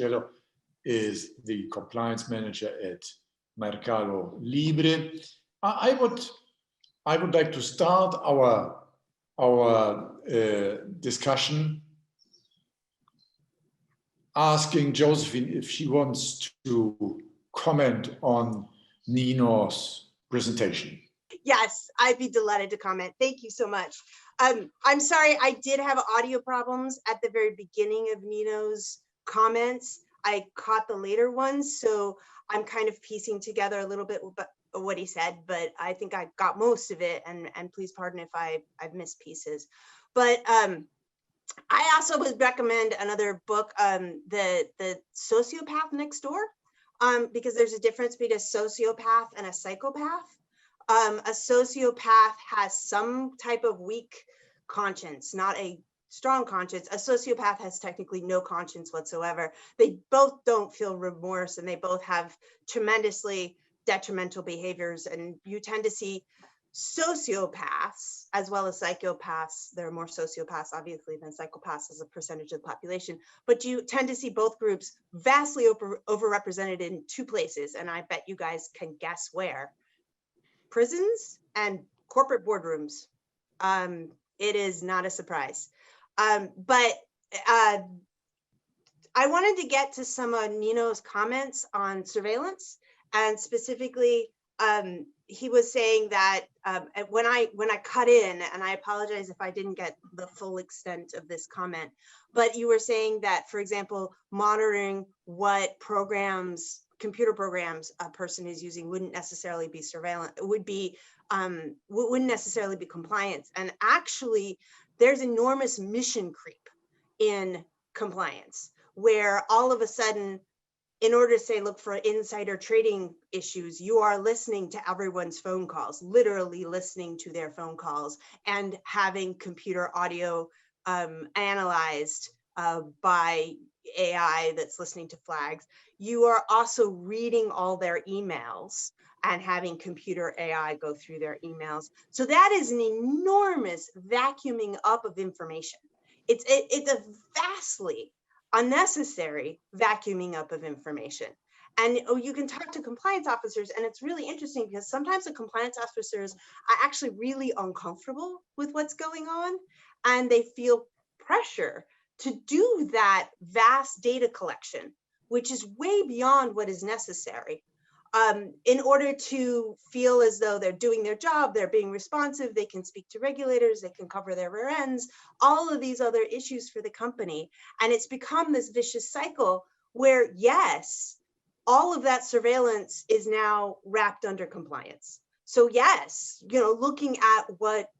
Torcello is the compliance manager at MercadoLibre. I would like to start our discussion asking Josephine if she wants to comment on Nino's presentation. Yes, I'd be delighted to comment. Thank you so much. I'm sorry, I did have audio problems at the very beginning of Nino's comments. I caught the later ones, so I'm kind of piecing together a little bit of what he said, but I think I got most of it, and please pardon if I've missed pieces. But I also would recommend another book, the Sociopath Next Door, because there's a difference between a sociopath and a psychopath. A sociopath has some type of weak conscience, not a strong conscience. A sociopath has technically no conscience whatsoever. They both don't feel remorse, and they both have tremendously detrimental behaviors. And you tend to see sociopaths as well as psychopaths. There are more sociopaths, obviously, than psychopaths as a percentage of the population, but you tend to see both groups vastly overrepresented in two places. And I bet you guys can guess where. Prisons and corporate boardrooms. It is not a surprise. But I wanted to get to some of Nino's comments on surveillance, and specifically, he was saying that when I cut in, and I apologize if I didn't get the full extent of this comment, but you were saying that, for example, monitoring what programs, computer programs a person is using wouldn't necessarily be surveillance, wouldn't necessarily be compliance. And actually, there's enormous mission creep in compliance, where all of a sudden, in order to say, look for insider trading issues, you are listening to everyone's phone calls, literally listening to their phone calls, and having computer audio analyzed by AI that's listening to flags. You are also reading all their emails and having computer AI go through their emails. So that is an enormous vacuuming up of information. It's a vastly unnecessary vacuuming up of information. And you can talk to compliance officers, and it's really interesting because sometimes the compliance officers are actually really uncomfortable with what's going on, and they feel pressure to do that vast data collection, which is way beyond what is necessary. In order to feel as though they're doing their job, they're being responsive, they can speak to regulators, they can cover their rear ends, all of these other issues for the company. And it's become this vicious cycle where, yes, all of that surveillance is now wrapped under compliance. So yes, looking at what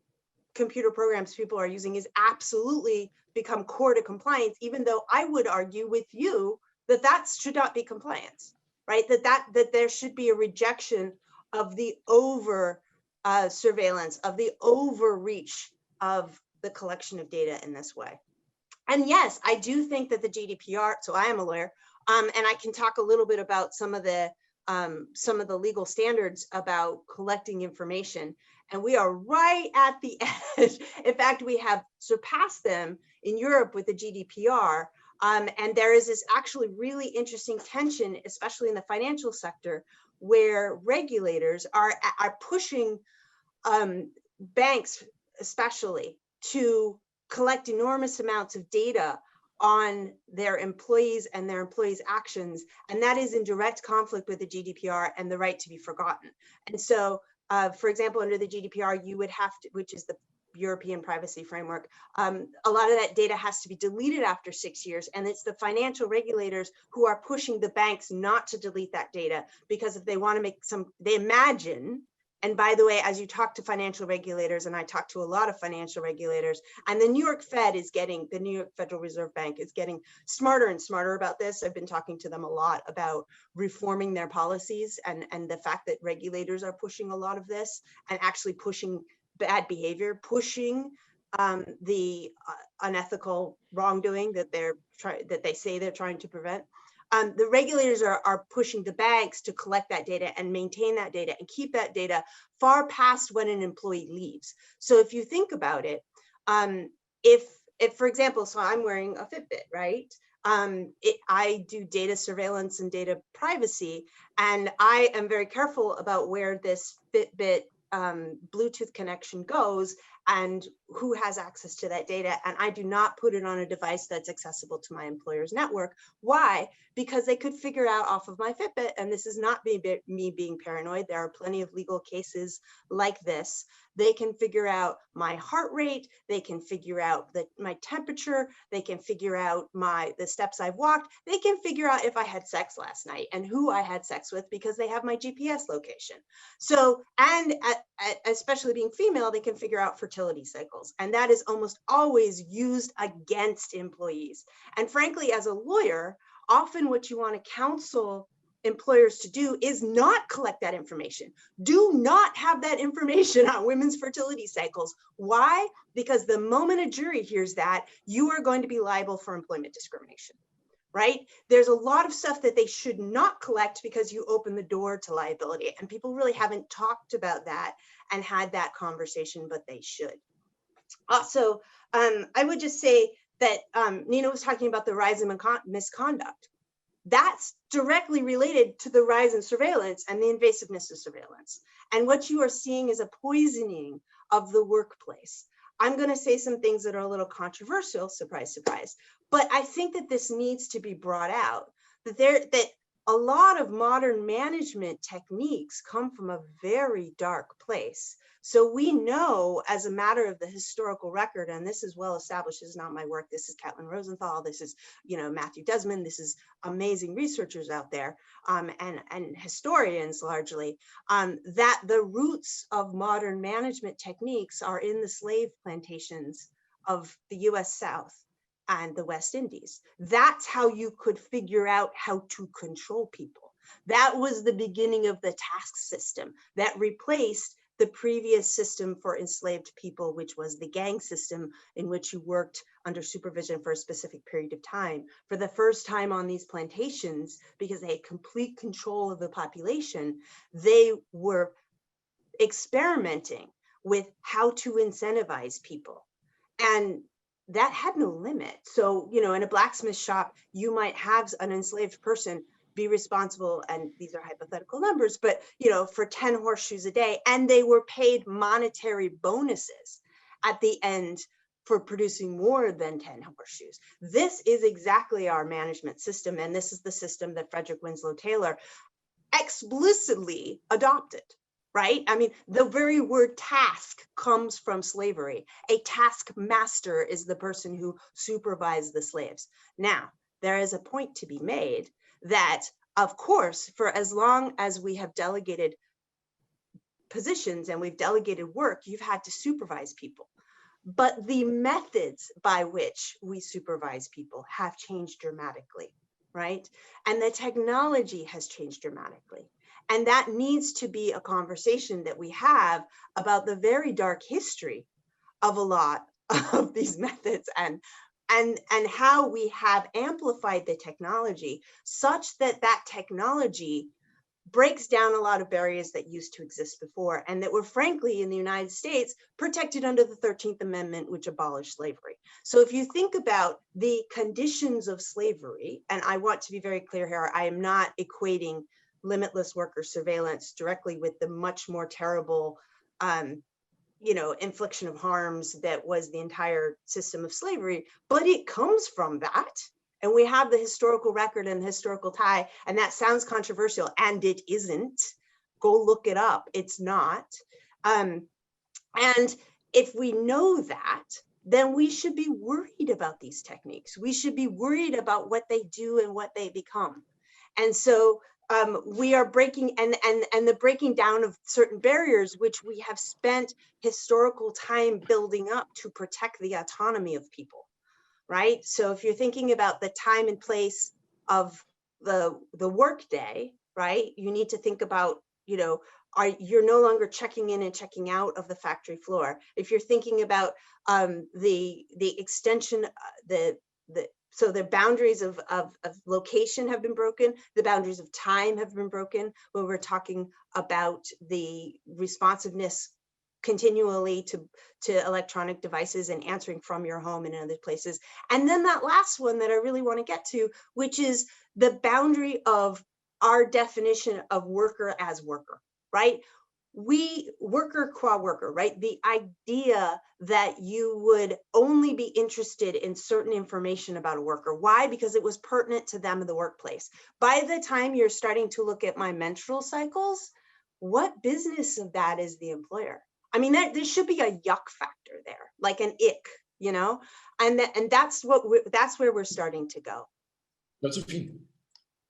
computer programs people are using is absolutely become core to compliance, even though I would argue with you that that should not be compliance. Right, that there should be a rejection of the over surveillance, of the overreach of the collection of data in this way. And yes, I do think that the GDPR. So I am a lawyer, and I can talk a little bit about some of the legal standards about collecting information. And we are right at the edge. In fact, we have surpassed them in Europe with the GDPR. And there is this actually really interesting tension, especially in the financial sector, where regulators are pushing banks, especially, to collect enormous amounts of data on their employees and their employees' actions. And that is in direct conflict with the GDPR and the right to be forgotten. And so, for example, under the GDPR, you would have to, which is the European privacy framework, a lot of that data has to be deleted after 6 years, and it's the financial regulators who are pushing the banks not to delete that data, because if they want to make they imagine, and by the way, as you talk to financial regulators, and I talk to a lot of financial regulators, and the New York the New York Federal Reserve Bank is getting smarter and smarter about this. I've been talking to them a lot about reforming their policies, and the fact that regulators are pushing a lot of this and actually pushing bad behavior, pushing the unethical wrongdoing that they say they're trying to prevent. The regulators are pushing the banks to collect that data and maintain that data and keep that data far past when an employee leaves. So if you think about it, if for example, so I'm wearing a Fitbit, right? I do data surveillance and data privacy, and I am very careful about where this Fitbit Bluetooth connection goes and who has access to that data. And I do not put it on a device that's accessible to my employer's network. Why? Because they could figure out off of my Fitbit, and this is not me being paranoid. There are plenty of legal cases like this. They can figure out my heart rate. They can figure out my temperature. They can figure out the steps I've walked. They can figure out if I had sex last night and who I had sex with because they have my GPS location. So, and especially being female, they can figure out fertility cycles. And that is almost always used against employees. And frankly, as a lawyer, often what you want to counsel employers to do is not collect that information. Do not have that information on women's fertility cycles. Why? Because the moment a jury hears that, you are going to be liable for employment discrimination, right? There's a lot of stuff that they should not collect because you open the door to liability, and people really haven't talked about that and had that conversation, but they should. Also, I would just say that Nina was talking about the rise in misconduct. That's directly related to the rise in surveillance and the invasiveness of surveillance. And what you are seeing is a poisoning of the workplace. I'm going to say some things that are a little controversial, surprise, surprise, but I think that this needs to be brought out, that a lot of modern management techniques come from a very dark place. So we know, as a matter of the historical record, and this is well established, this is not my work, this is Catlin Rosenthal, this is Matthew Desmond, this is amazing researchers out there, and historians largely, that the roots of modern management techniques are in the slave plantations of the US South and the West Indies. That's how you could figure out how to control people. That was the beginning of the task system that replaced the previous system for enslaved people, which was the gang system in which you worked under supervision for a specific period of time. For the first time on these plantations, because they had complete control of the population, they were experimenting with how to incentivize people. And that had no limit. So, in a blacksmith shop, you might have an enslaved person be responsible, and these are hypothetical numbers, but for 10 horseshoes a day, and they were paid monetary bonuses at the end for producing more than 10 horseshoes. This is exactly our management system, and this is the system that Frederick Winslow Taylor explicitly adopted, right? I mean, the very word task comes from slavery. A taskmaster is the person who supervised the slaves. Now, there is a point to be made that, of course, for as long as we have delegated positions and we've delegated work, you've had to supervise people. But the methods by which we supervise people have changed dramatically, right? And the technology has changed dramatically. And that needs to be a conversation that we have about the very dark history of a lot of these methods and how we have amplified the technology such that that technology breaks down a lot of barriers that used to exist before, and that were frankly in the United States protected under the 13th Amendment, which abolished slavery. So if you think about the conditions of slavery, and I want to be very clear here, I am not equating limitless worker surveillance directly with the much more terrible infliction of harms that was the entire system of slavery, but it comes from that. And we have the historical record and the historical tie, and that sounds controversial, and it isn't. Go look it up, it's not. And if we know that, then we should be worried about these techniques. We should be worried about what they do and what they become. And so we are breaking and the breaking down of certain barriers, which we have spent historical time building up to protect the autonomy of people, right? So if you're thinking about the time and place of the workday, right, you need to think about, you're no longer checking in and checking out of the factory floor. If you're thinking about the extension, so the boundaries of location have been broken, the boundaries of time have been broken when we're talking about the responsiveness continually to electronic devices and answering from your home and other places. And then that last one that I really want to get to, which is the boundary of our definition of worker as worker, right? We worker qua worker, right? The idea that you would only be interested in certain information about a worker. Why? Because it was pertinent to them in the workplace. By the time you're starting to look at my menstrual cycles, what business of that is the employer? I mean, there should be a yuck factor there, like an ick, you know? And that's where we're starting to go. Josephine,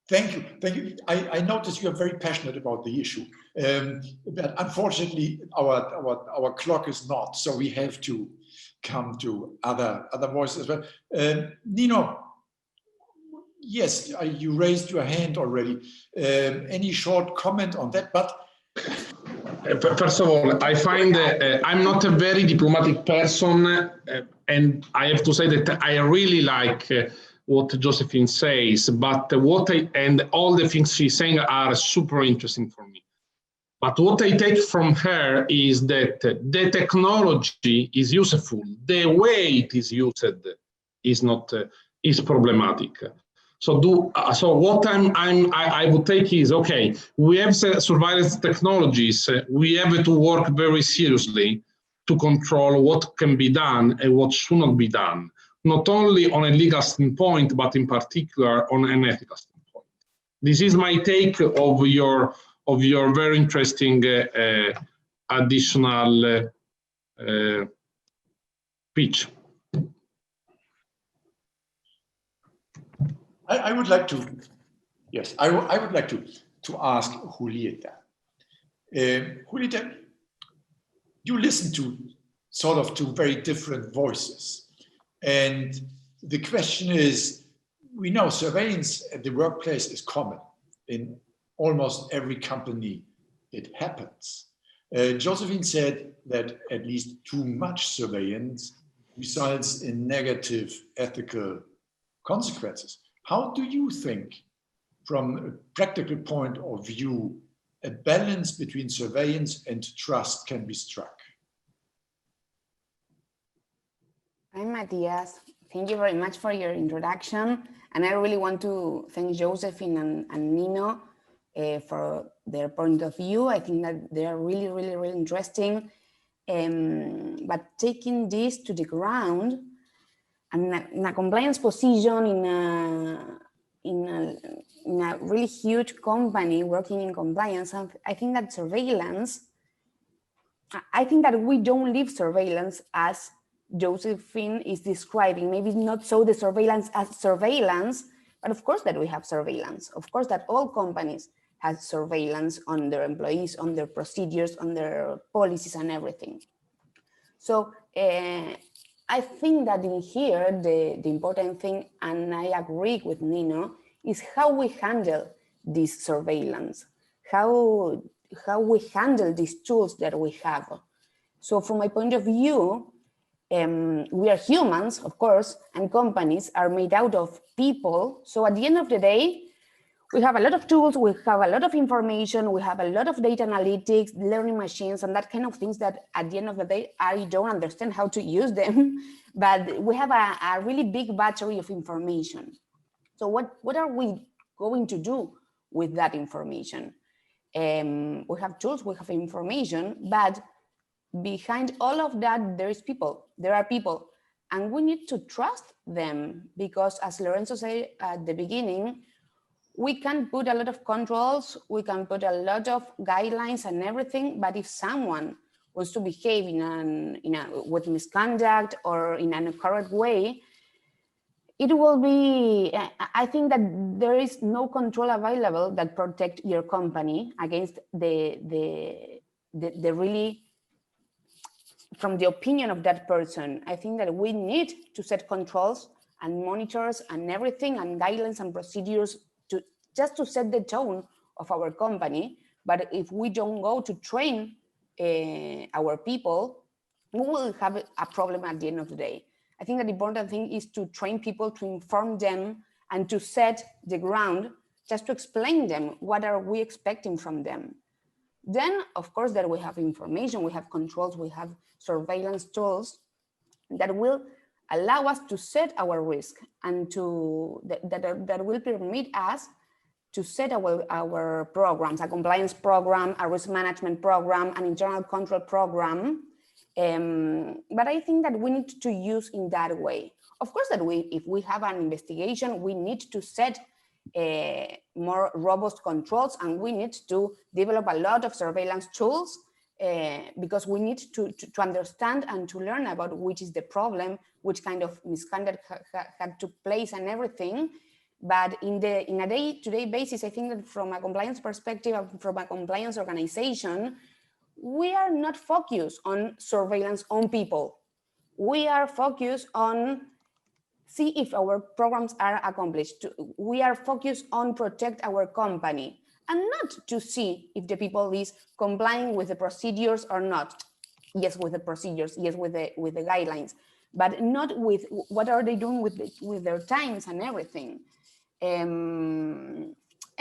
thank you. Thank you. I noticed you are very passionate about the issue. But unfortunately, our clock is not, so we have to come to other voices as well. Nino, yes, you raised your hand already. Any short comment on that? But first of all, I find I'm not a very diplomatic person, and I have to say that I really like what Josephine says, but and all the things she's saying are super interesting for me. But what I take from her is that the technology is useful. The way it is used is problematic. So what I would take is, okay, we have surveillance technologies. We have to work very seriously to control what can be done and what should not be done, not only on a legal standpoint, but in particular on an ethical standpoint. This is my take of your very interesting additional pitch. I would like to, yes, I would like to ask Julieta. Julieta, you listen to sort of two very different voices. And the question is, we know surveillance at the workplace is common. In almost every company, it happens. Josephine said that at least too much surveillance results in negative ethical consequences. How do you think, from a practical point of view, a balance between surveillance and trust can be struck? Hi, Matthias. Thank you very much for your introduction. And I really want to thank Josephine and Nino for their point of view. I think that they are really, really, really interesting. But taking this to the ground, and in a compliance position in a really huge company working in compliance, I think that surveillance, I think that we don't live surveillance as Josephine is describing. Maybe not so the surveillance as surveillance, but of course that we have surveillance. Of course that all companies have surveillance on their employees, on their procedures, on their policies and everything. So I think that in here, the important thing, and I agree with Nino, is how we handle this surveillance, how we handle these tools that we have. So from my point of view, we are humans, of course, and companies are made out of people. So at the end of the day, we have a lot of tools, we have a lot of information, we have a lot of data analytics, learning machines, and that kind of things that at the end of the day, I don't understand how to use them, but we have a really big battery of information. So what are we going to do with that information? We have tools, we have information, but behind all of that, there are people, and we need to trust them because, as Lorenzo said at the beginning, we can put a lot of controls, we can put a lot of guidelines and everything, but if someone wants to behave with misconduct or in an incorrect way, it will be, I think that there is no control available that protect your company against the really, from the opinion of that person. I think that we need to set controls and monitors and everything and guidelines and procedures just to set the tone of our company. But if we don't go to train our people, we will have a problem at the end of the day. I think that the important thing is to train people, to inform them, and to set the ground, just to explain them what are we expecting from them. Then, of course, that we have information, we have controls, we have surveillance tools that will allow us to set our risk and that will permit us to set our programs, a compliance program, a risk management program, an internal control program. But I think that we need to use in that way. Of course, that if we have an investigation, we need to set more robust controls, and we need to develop a lot of surveillance tools because we need to understand and to learn about which is the problem, which kind of misconduct had took place and everything. But in a day-to-day basis, I think that from a compliance perspective, from a compliance organization, we are not focused on surveillance on people. We are focused on see if our programs are accomplished. We are focused on protect our company and not to see if the people is complying with the procedures or not. Yes, with the procedures, yes, with the guidelines, but not with what are they doing with their times and everything. I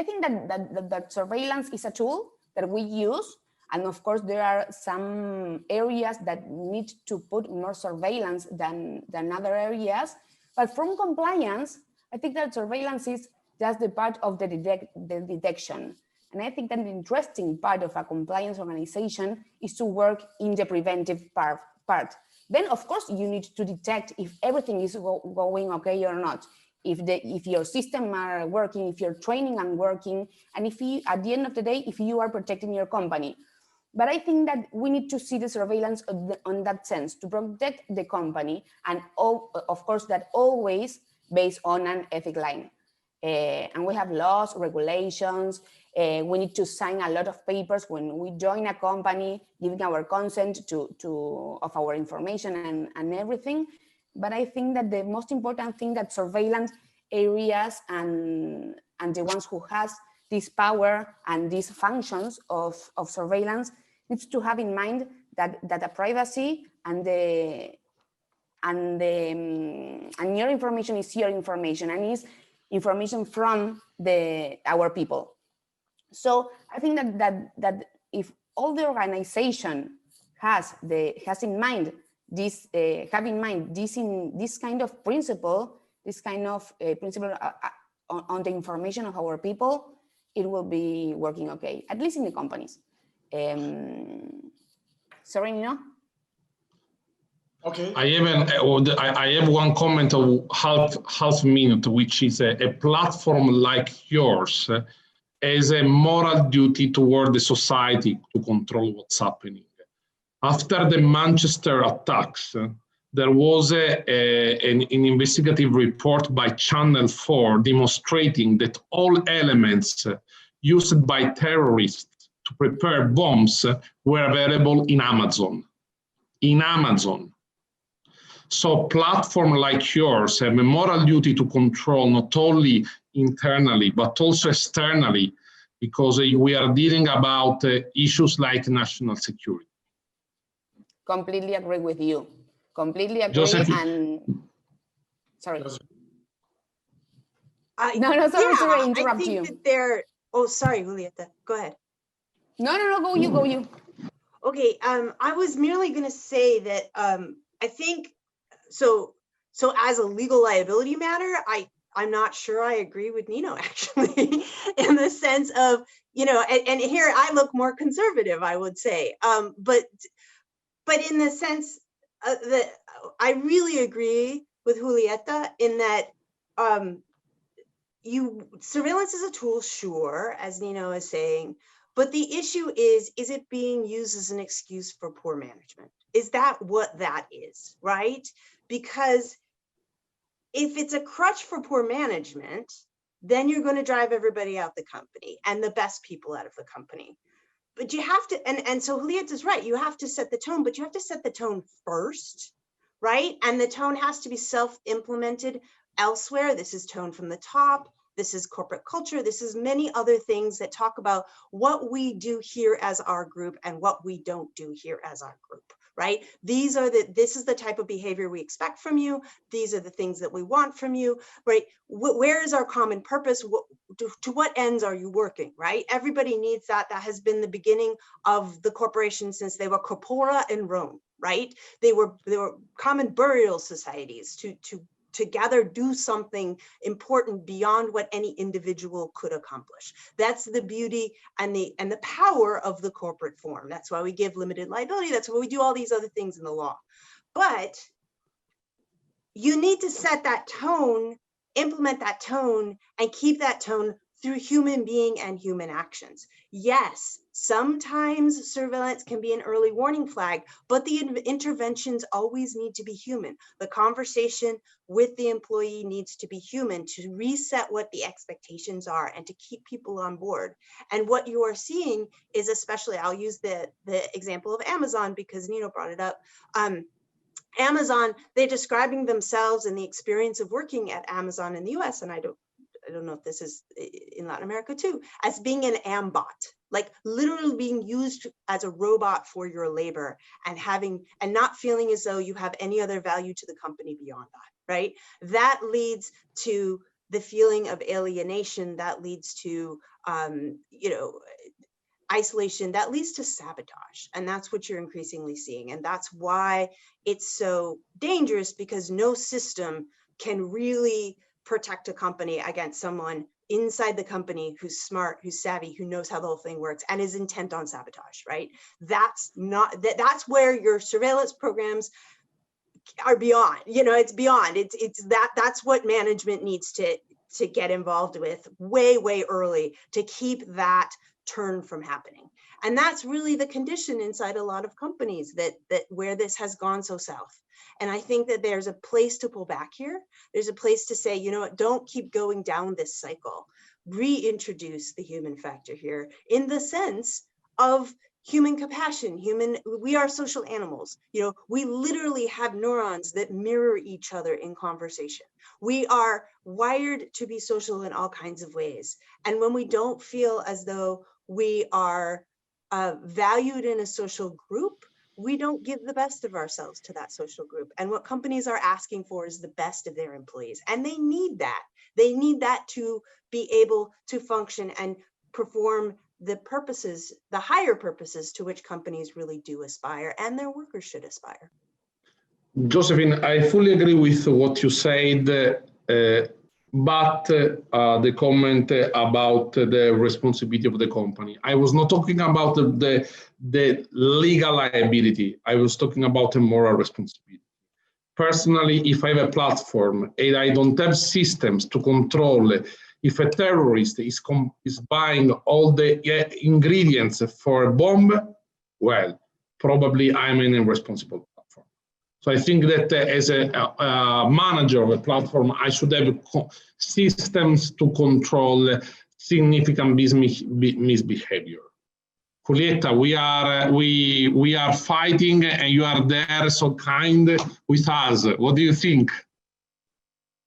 think that surveillance is a tool that we use. And of course, there are some areas that need to put more surveillance than other areas. But from compliance, I think that surveillance is just the part of the detection. And I think that the interesting part of a compliance organization is to work in the preventive part. Then, of course, you need to detect if everything is going okay or not. If your systems are working, if your training are working, and if you, at the end of the day, if you are protecting your company. But I think that we need to see the surveillance on that sense to protect the company, and of course that always based on an ethic line. And we have laws, regulations. We need to sign a lot of papers when we join a company, giving our consent of our information and everything. But I think that the most important thing that surveillance areas and the ones who has this power and these functions of surveillance needs to have in mind that the privacy and your information is your information and is information from our people. So I think that if all the organization has in mind this this kind of principle, on the information of our people, it will be working okay, at least in the companies. Sorry, Nino? Okay. I have one comment of half minute, which is a platform like yours has a moral duty toward the society to control what's happening. After the Manchester attacks, there was an investigative report by Channel 4 demonstrating that all elements used by terrorists to prepare bombs were available in Amazon. So platforms like yours have a moral duty to control not only internally, but also externally, because we are dealing about issues like national security. Completely agree with you. Completely agree. Josephine. And sorry. No, sorry to interrupt I think you. that they're, oh, sorry, Julieta, go ahead. No, go you. Okay, I was merely going to say that I think, so as a legal liability matter, I'm not sure I agree with Nino, actually, in the sense of, and here I look more conservative, I would say, but in the sense that I really agree with Julieta in that surveillance is a tool, sure, as Nino is saying, but the issue is it being used as an excuse for poor management? Is that what that is, right? Because if it's a crutch for poor management, then you're going to drive everybody out the company and the best people out of the company. But you have to, and so Julieta's right, you have to set the tone, but you have to set the tone first, right? And the tone has to be self-implemented elsewhere. This is tone from the top. This is corporate culture. This is many other things that talk about what we do here as our group and what we don't do here as our group, right? This is the type of behavior we expect from you. These are the things that we want from you, right? Where is our common purpose? To what ends are you working, right? Everybody needs that. That has been the beginning of the corporation since they were corpora in Rome, right? They were common burial societies to together do something important beyond what any individual could accomplish. That's the beauty and the power of the corporate form. That's why we give limited liability. That's why we do all these other things in the law. But you need to set that tone, implement that tone, and keep that tone through human being and human actions. Yes, sometimes surveillance can be an early warning flag, but the interventions always need to be human. The conversation with the employee needs to be human to reset what the expectations are and to keep people on board. And what you are seeing is, especially, I'll use the example of Amazon because Nino brought it up. Amazon, they're describing themselves and the experience of working at Amazon in the US, and I don't know if this is in Latin America too, as being an ambot, like literally being used as a robot for your labor and not feeling as though you have any other value to the company beyond that, right? That leads to the feeling of alienation, that leads to, isolation, that leads to sabotage. And that's what you're increasingly seeing. And that's why it's so dangerous, because no system can really protect a company against someone inside the company who's smart, who's savvy, who knows how the whole thing works and is intent on sabotage, right? That's where your surveillance programs are beyond, it's beyond. That's what management needs to get involved with way early to keep that turn from happening. And that's really the condition inside a lot of companies that where this has gone so south. And I think that there's a place to pull back here. There's a place to say, you know what, don't keep going down this cycle. Reintroduce the human factor here in the sense of human compassion, we are social animals. We literally have neurons that mirror each other in conversation. We are wired to be social in all kinds of ways. And when we don't feel as though we are valued in a social group, we don't give the best of ourselves to that social group. And what companies are asking for is the best of their employees. And they need that. They need that to be able to function and perform the purposes, the higher purposes to which companies really do aspire and their workers should aspire. Josephine, I fully agree with what you said, but the comment about the responsibility of the company. I was not talking about the legal liability. I was talking about a moral responsibility. Personally, if I have a platform and I don't have systems to control if a terrorist is buying all the ingredients for a bomb, well, probably I'm an irresponsible platform. So I think that as a manager of a platform, I should have systems to control significant misbehavior. Julieta, we are fighting and you are there so kind with us. What do you think?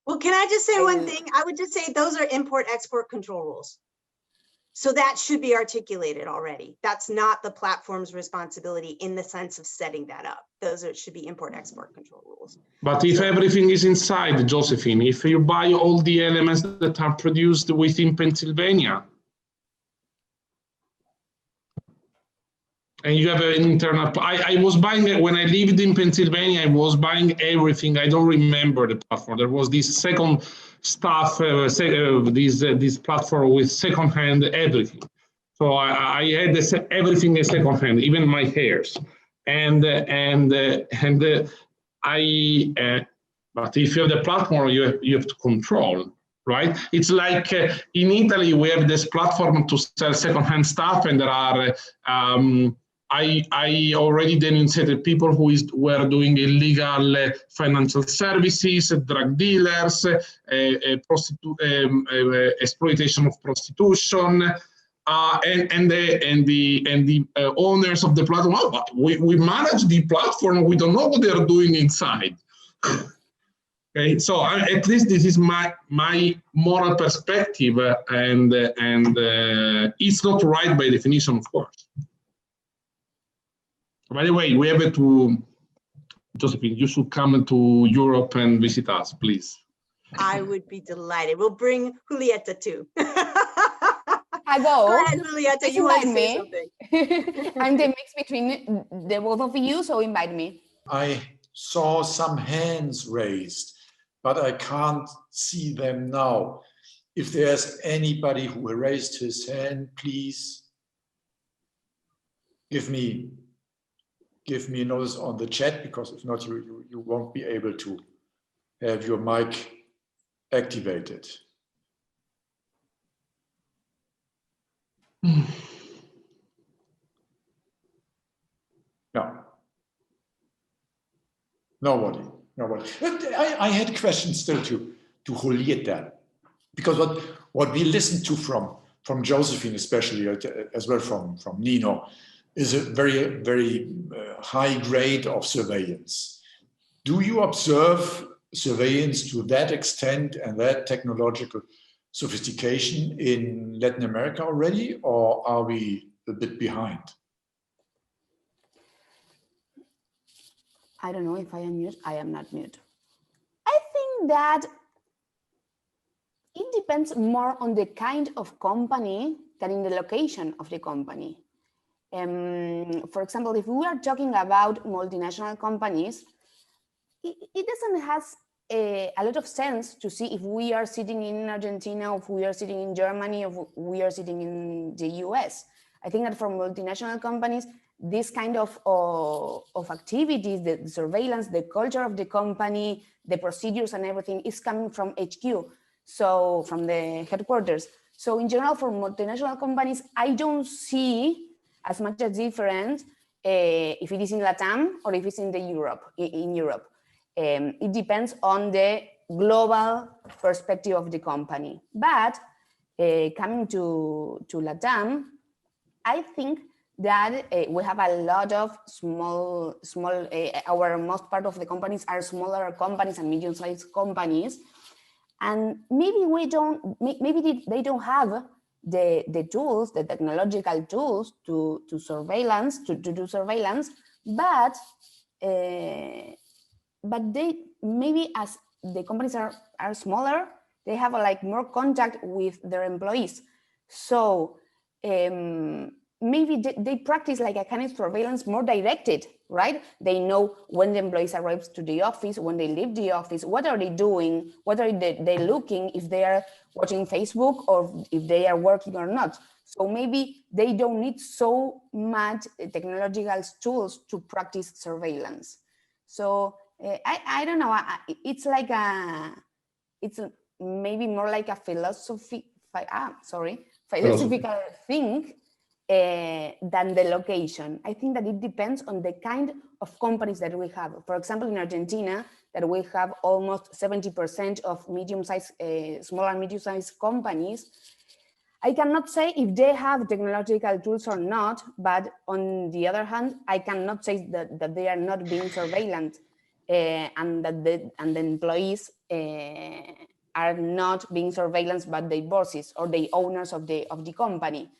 Well, can I just say one thing? I would just say those are import-export control rules. So that should be articulated already. That's not the platform's responsibility in the sense of setting that up. Should be import-export control rules. But if everything is inside, Josephine, if you buy all the elements that are produced within Pennsylvania, and you have an internal, I was buying, when I lived in Pennsylvania, I was buying everything. I don't remember the platform. There was this second stuff, this platform with secondhand everything. So I had everything in secondhand, even my hairs. But if you have the platform, you have to control, right? It's like in Italy, we have this platform to sell secondhand stuff, and there are, I already denunciated people who were doing illegal financial services, drug dealers, exploitation of prostitution, and the owners of the platform. Oh, but we manage the platform. We don't know what they are doing inside. Okay, so at least this is my moral perspective, and it's not right by definition, of course. By the way, we have to, Josephine, you should come to Europe and visit us, please. I would be delighted. We'll bring Julieta too. I go. Go ahead, Julieta, Please you want to invite say me. something. I'm the mix between the both of you, so invite me. I saw some hands raised, but I can't see them now. If there's anybody who raised his hand, please give me a notice on the chat, because if not, you won't be able to have your mic activated. No. Nobody. But I had questions still to Julieta, because what we listened to from Josephine, especially as well from Nino, is a very high grade of surveillance. Do you observe surveillance to that extent and that technological sophistication in Latin America already, or are we a bit behind? I don't know if I am mute. I am not mute. I think that it depends more on the kind of company than in the location of the company. For example, if we are talking about multinational companies, it doesn't have a lot of sense to see if we are sitting in Argentina, or if we are sitting in Germany, or if we are sitting in the US. I think that for multinational companies, this kind of activities, the surveillance, the culture of the company, the procedures and everything is coming from HQ, so from the headquarters. So in general, for multinational companies, I don't see as much a difference if it is in LATAM or if it's in Europe. It depends on the global perspective of the company. But coming to LATAM, I think that we have a lot of small, our most part of the companies are smaller companies and medium-sized companies. And maybe they don't have the tools, the technological tools to do surveillance, but they maybe, as the companies are smaller, they have like more contact with their employees. So maybe they practice like a kind of surveillance more directed, right? They know when the employees arrive to the office, when they leave the office, what are they doing, what are they looking, if they are watching Facebook or if they are working or not. So maybe they don't need so much technological tools to practice surveillance. So I don't know, it's like it's maybe more like a philosophical thing than the location. I think that it depends on the kind of companies that we have. For example, in Argentina, that we have almost 70% of medium-sized, small and medium-sized companies. I cannot say if they have technological tools or not, but on the other hand, I cannot say that they are not being surveilled and that the employees are not being surveilled by their bosses or the owners of the company.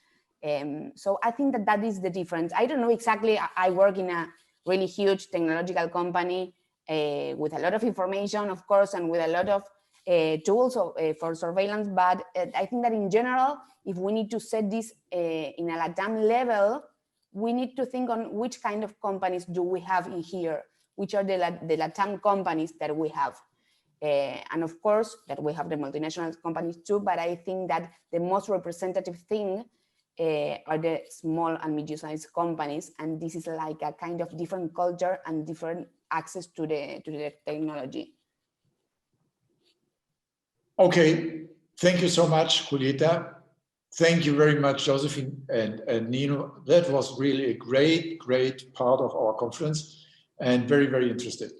So I think that is the difference. I don't know exactly. I work in a really huge technological company with a lot of information, of course, and with a lot of tools for surveillance. But I think that in general, if we need to set this in a LATAM level, we need to think on which kind of companies do we have in here, which are the LATAM companies that we have. And of course, that we have the multinational companies too, but I think that the most representative thing are the small and medium-sized companies, and this is like a kind of different culture and different access to the technology. Okay, thank you so much, Julieta. Thank you very much, Josephine and Nino. That was really a great part of our conference and very, very interesting.